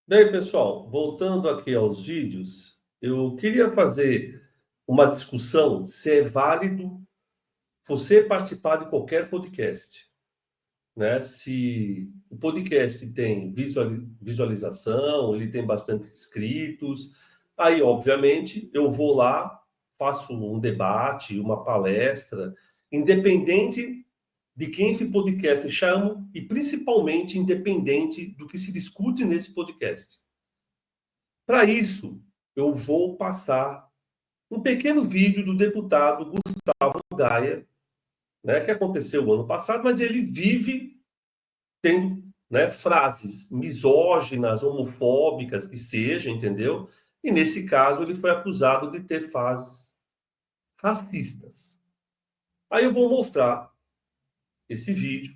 Bem, pessoal, voltando aqui aos vídeos, eu queria fazer uma discussão se é válido você participar de qualquer podcast, né? Se o podcast tem visualização, ele tem bastante inscritos, aí, obviamente, eu vou lá, faço um debate, uma palestra, independente de quem esse podcast chama e principalmente independente do que se discute nesse podcast. Para isso, eu vou passar um pequeno vídeo do deputado Gustavo Gaia, né, que aconteceu o ano passado, mas ele vive tendo, né, frases misóginas, homofóbicas, que seja, entendeu? E nesse caso ele foi acusado de ter frases racistas. Aí eu vou mostrar esse vídeo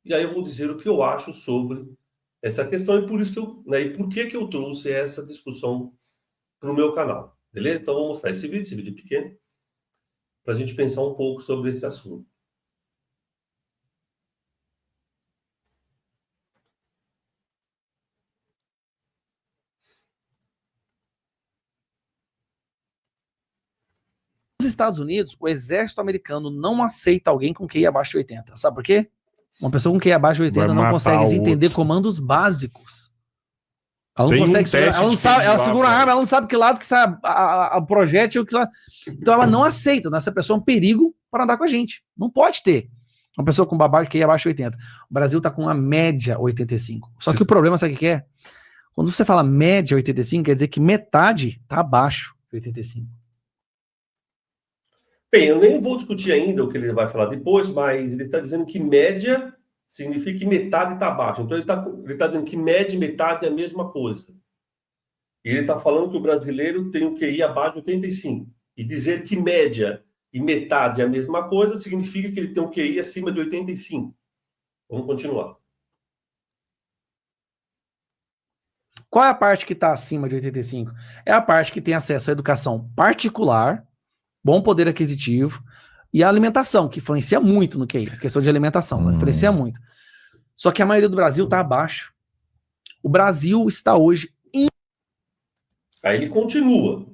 e aí eu vou dizer o que eu acho sobre essa questão e por isso que eu, né, e por que eu trouxe essa discussão para o meu canal. Beleza? Então, vou mostrar esse vídeo pequeno, para a gente pensar um pouco sobre esse assunto. Nos Estados Unidos, o exército americano não aceita alguém com QI abaixo de 80. Sabe por quê? Uma pessoa com QI abaixo de 80 não consegue entender comandos básicos. Ela não consegue segurar, ela não sabe, ela segura a arma, ela não sabe que lado que sai a projétil, que lado. Então ela não aceita, né? Essa pessoa é um perigo para andar com a gente. Não pode ter uma pessoa com QI abaixo de 80. O Brasil está com uma média 85. Só que o problema, sabe o que é? Quando você fala média 85, quer dizer que metade está abaixo de 85. Bem, eu nem vou discutir ainda o que ele vai falar depois, mas ele está dizendo que média significa que metade está abaixo. Então ele está dizendo que média e metade é a mesma coisa. E ele está falando que o brasileiro tem o QI abaixo de 85. E dizer que média e metade é a mesma coisa significa que ele tem um QI acima de 85. Vamos continuar. Qual é a parte que está acima de 85? É a parte que tem acesso à educação particular, bom poder aquisitivo e a alimentação, que influencia muito no QI. A questão de alimentação, influencia muito. Só que a maioria do Brasil está abaixo. O Brasil está hoje em... Aí ele continua.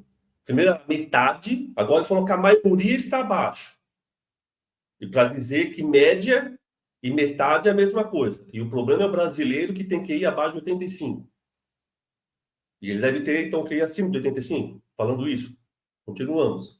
Primeiro a metade, agora ele falou que a maioria está abaixo. E para dizer que média e metade é a mesma coisa. E o problema é o brasileiro que tem que ir abaixo de 85. E ele deve ter, então, que ir acima de 85. Falando isso. Continuamos.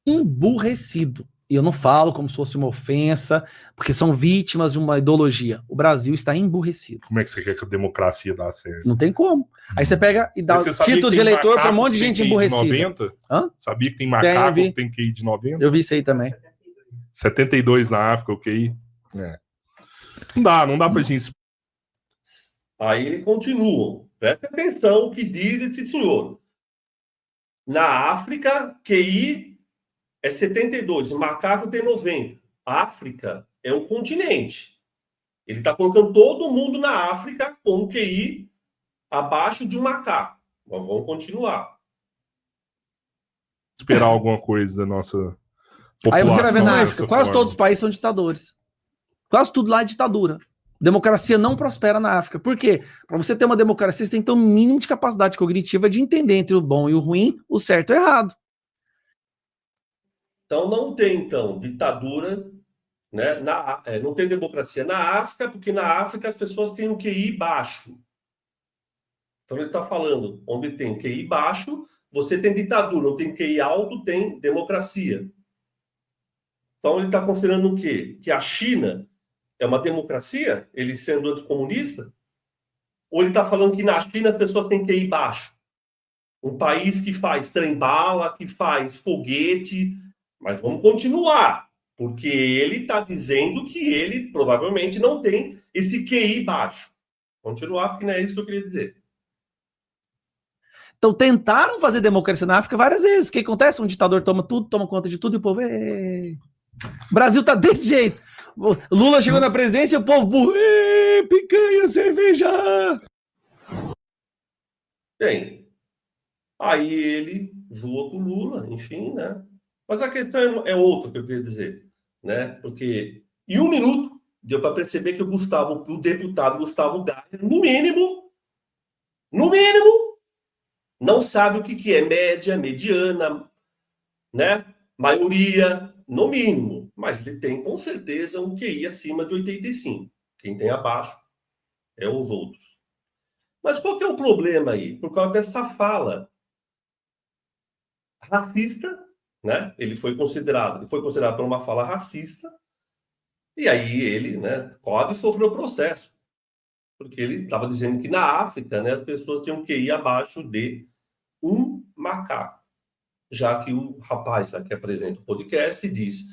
Emburrecido. E eu não falo como se fosse uma ofensa, porque são vítimas de uma ideologia. O Brasil está emburrecido. Como é que você quer que a democracia dá certo? Não tem como. Aí você pega e dá o título de eleitor para um monte de gente emburrecida. 90? Hã? Sabia que tem macaco que tem QI de 90? Eu vi isso aí também. 72 na África, o QI. É. Não dá pra gente... Aí ele continua. Presta atenção o que diz esse senhor. Na África, QI é 72, macaco tem 90. A África é um continente. Ele está colocando todo mundo na África com QI abaixo de um macaco. Mas vamos continuar. Esperar alguma coisa da nossa população. Aí você vai ver na África, quase todos os países são ditadores. Quase tudo lá é ditadura. Democracia não prospera na África. Por quê? Para você ter uma democracia, você tem que ter um mínimo de capacidade cognitiva de entender entre o bom e o ruim, o certo e o errado. Então não tem, ditadura, né? Não tem democracia na África, porque na África as pessoas têm um QI baixo. Então ele está falando, onde tem QI baixo, você tem ditadura, não tem QI alto, tem democracia. Então ele está considerando o quê? Que a China é uma democracia, ele sendo anticomunista? Ou ele está falando que na China as pessoas têm QI baixo? Um país que faz trem-bala, que faz foguete... Mas vamos continuar, porque ele está dizendo que ele provavelmente não tem esse QI baixo. Continuar, porque não é isso que eu queria dizer. Então tentaram fazer democracia na África várias vezes. O que acontece? Um ditador toma tudo, toma conta de tudo e o povo... O Brasil tá desse jeito. Lula chegou na presidência e o povo burro... picanha, cerveja! Bem, aí ele zoa com o Lula, enfim, né? Mas a questão é outra que eu queria dizer, né? Porque em 1 minuto deu para perceber que o deputado Gustavo Gaia, no mínimo, No mínimo, não sabe o que é média, mediana, né? Maioria, no mínimo. Mas ele tem, com certeza, um QI acima de 85. Quem tem abaixo é os outros. Mas qual que é o problema aí? Por causa dessa fala racista, né? Ele foi considerado por uma fala racista, e aí ele, né, quase sofreu processo, porque ele estava dizendo que na África, né, as pessoas tinham que ir abaixo de um macaco, já que o rapaz que apresenta o podcast diz,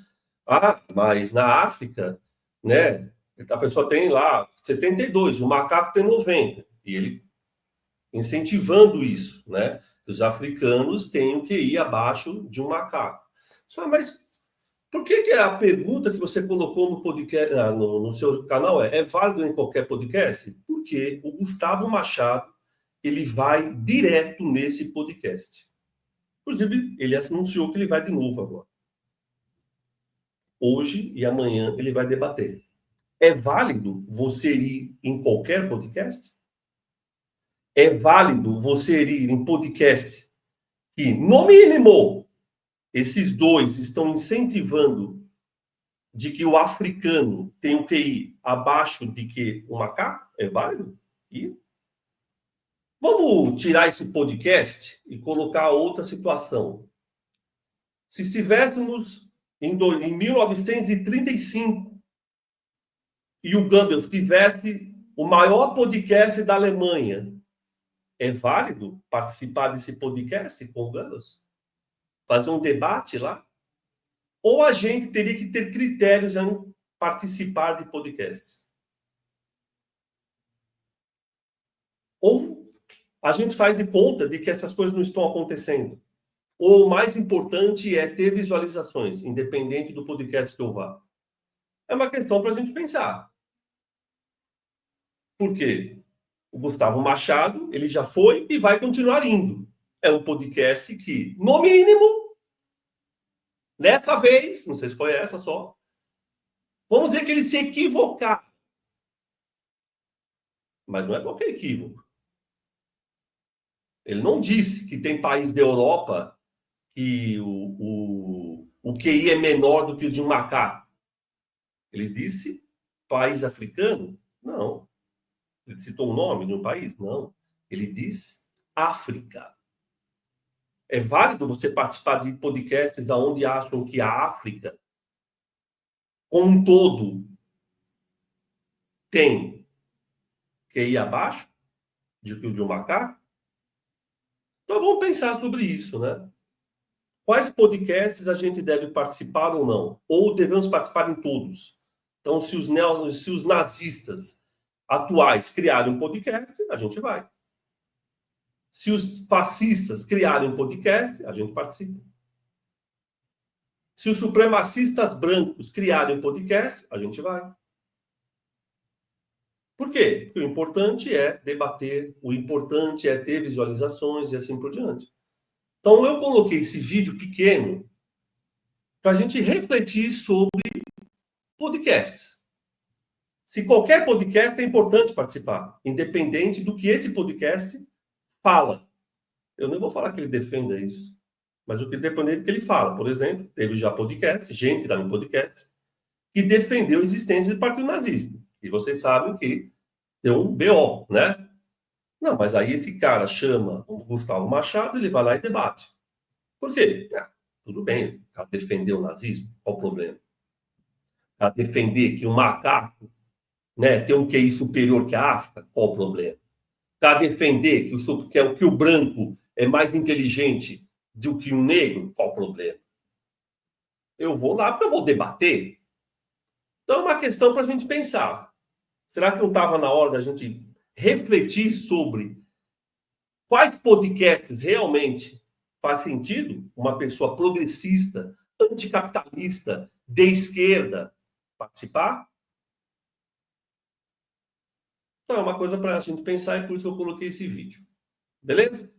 mas na África, né, a pessoa tem lá 72, o macaco tem 90, e ele incentivando isso, né? Os africanos têm que ir abaixo de um macaco. Mas por que a pergunta que você colocou no podcast, no seu canal é válido em qualquer podcast? Porque o Gustavo Machado ele vai direto nesse podcast. Inclusive, ele anunciou que ele vai de novo agora. Hoje e amanhã ele vai debater. É válido você ir em qualquer podcast? É válido você ir em podcast que, no mínimo, esses dois estão incentivando de que o africano tem o QI abaixo de que o macaco? É válido? E vamos tirar esse podcast e colocar outra situação. Se estivéssemos em 1935 e o Goebbels tivesse o maior podcast da Alemanha, é válido participar desse podcast com o Goebbels? Fazer um debate lá? Ou a gente teria que ter critérios em participar de podcasts? Ou a gente faz de conta de que essas coisas não estão acontecendo? Ou o mais importante é ter visualizações, independente do podcast que eu vá? É uma questão para a gente pensar. Por quê? O Gustavo Machado, ele já foi e vai continuar indo. É um podcast que, no mínimo, nessa vez, não sei se foi essa só, vamos dizer que ele se equivocar. Mas não é qualquer equívoco. Ele não disse que tem país da Europa que o QI é menor do que o de um macaco. Ele disse país africano? Não. Ele citou o nome de um país? Não. Ele diz África. É válido você participar de podcasts onde acham que a África, como um todo, tem QI abaixo do que o de um macaco? Então vamos pensar sobre isso, né? Quais podcasts a gente deve participar ou não? Ou devemos participar em todos? Então, se os nazistas atuais criarem um podcast, a gente vai. Se os fascistas criarem um podcast, a gente participa. Se os supremacistas brancos criarem um podcast, a gente vai. Por quê? Porque o importante é debater, o importante é ter visualizações e assim por diante. Então, eu coloquei esse vídeo pequeno para a gente refletir sobre podcasts. Se qualquer podcast é importante participar, independente do que esse podcast fala. Eu não vou falar que ele defenda isso, mas o que depende do que ele fala. Por exemplo, teve já podcast, gente lá no podcast, que defendeu a existência do Partido Nazista. E vocês sabem que deu um BO, né? Não, mas aí esse cara chama o Gustavo Machado, ele vai lá e debate. Por quê? Tudo bem, o cara defendeu o nazismo, qual o problema? O cara defender que o macaco, né, tem um QI superior que a África, qual o problema? O cara defender que o branco é mais inteligente do que o negro, qual o problema? Eu vou lá porque eu vou debater. Então é uma questão para a gente pensar. Será que não estava na hora da gente refletir sobre quais podcasts realmente faz sentido uma pessoa progressista, anticapitalista, de esquerda participar? Então é uma coisa para a gente pensar e por isso que eu coloquei esse vídeo. Beleza?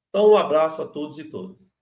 Então um abraço a todos e todas.